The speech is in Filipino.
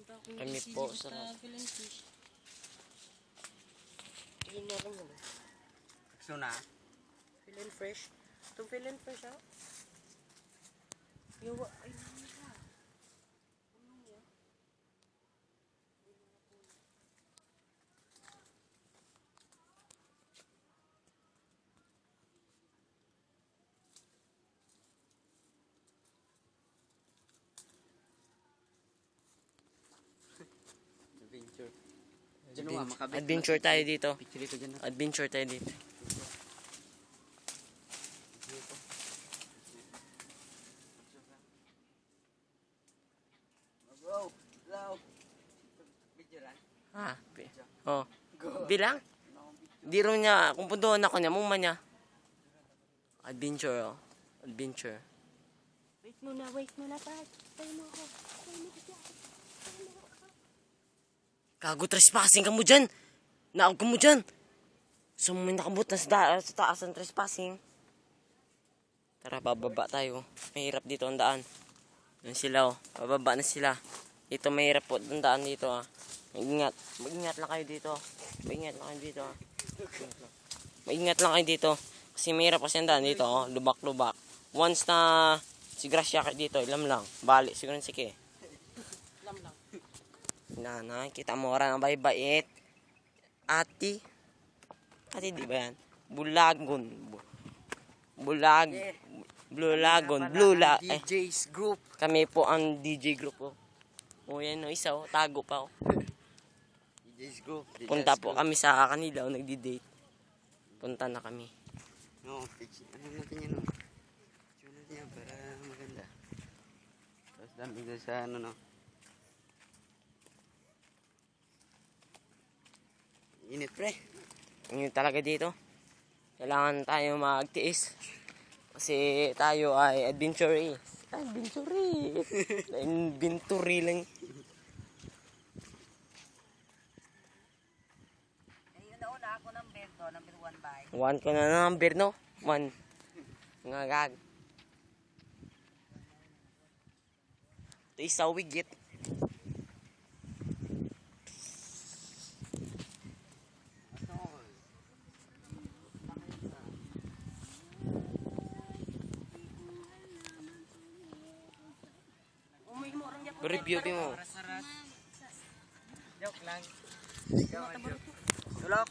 Kami po sa Yun na lang yun. So na? Feel and fresh. Itong feel and fresh, ha? Yawa, ay, nangyawa. Adventure. Diyan nga, makabit. adventure tayo dito. Picture dito dyan. Adventure tayo dito. Bro, hello. Picture lang. Ah, oh. Bilang? Di rin niya, kung pundoon ako niya, muma niya. Adventure, oh. Adventure. Wait muna, Pat. Tayo mo ako. Gago, trespassing ka mo dyan. Naog ka mo dyan. So, may nakabot na sa taas ng trespassing. Tara, bababa tayo. Mahirap dito ang daan. Yan sila, oh. Bababa na sila. Dito, mahirap po ang daan dito, ah. Mag-ingat. Mag-ingat lang kayo dito. Mag-ingat lang kayo dito, ah. Mag-ingat lang kayo dito. Kasi mahirap kasi ang daan dito, oh. Lubak-lubak. Once na si Gracia dito, ilam lang. Balik, siguro sige. Lam lang. Nanay, kita mo rin ang bait-bait. Ati, di ba yan? Bulagon. DJ's group. Kami po ang DJ group po. O yan o, isa o, tago pa o. DJ's group. Punta po kami sa kanila o, nagdi-date. Punta na kami. No, picture. Ano natin yan, no? Picture natin yan para maganda. Tapos dami doon sa ano, no? Init, pre. Ngayon talaga dito. Kailangan tayo magtiis. Kasi tayo ay adventurist. Inventory lang. Ayun na una ako ng bed ko, number 1 by. 1 ko na number, no? 1. Nga gag. Ito isa wigit. Review mo. Joke lang. Ikaw, joke. Tulok.